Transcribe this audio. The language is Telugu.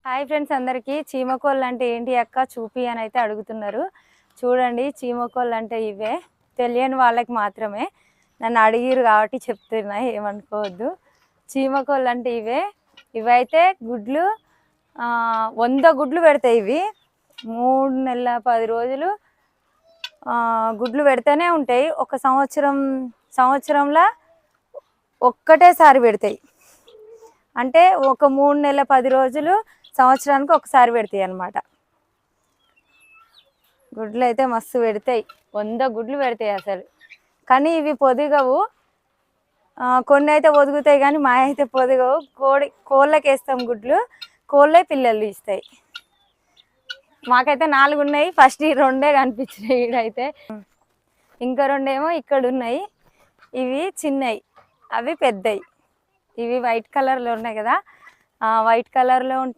హాయ్ ఫ్రెండ్స్, అందరికీ చీమకోళ్ళు అంటే ఏంటి అక్క చూపి అని అయితే అడుగుతున్నారు. చూడండి, చీమకోళ్ళు అంటే ఇవే. తెలియని వాళ్ళకి మాత్రమే నన్ను అడిగిరు కాబట్టి చెప్తున్నా, ఏమనుకోవద్దు. చీమకోళ్ళు అంటే ఇవే. ఇవైతే గుడ్లు 100 గుడ్లు పెడతాయి. ఇవి 3 నెలల 10 రోజులు గుడ్లు పెడితేనే ఉంటాయి. ఒక సంవత్సరంలో ఒక్కటేసారి పెడతాయి. అంటే ఒక 3 నెలల 10 రోజులు సంవత్సరానికి ఒకసారి పెడతాయి అన్నమాట. గుడ్లు అయితే మస్తు పెడతాయి, 100 గుడ్లు పెడతాయి అసలు. కానీ ఇవి పొదిగవు, కొన్ని అయితే ఒదుగుతాయి కానీ మా అయితే పొదిగవు. కోళ్ళకి వేస్తాం గుడ్లు, కోళ్ళే పిల్లలు ఇస్తాయి. మాకైతే 4 ఉన్నాయి. ఫస్ట్ ఈ 2 కనిపించినాయి ఈడైతే. ఇంకా 2 ఏమో ఇక్కడ ఉన్నాయి. ఇవి చిన్నవి, అవి పెద్దవి. ఇవి వైట్ కలర్లో ఉన్నాయి కదా, వైట్ కలర్లో ఉంటే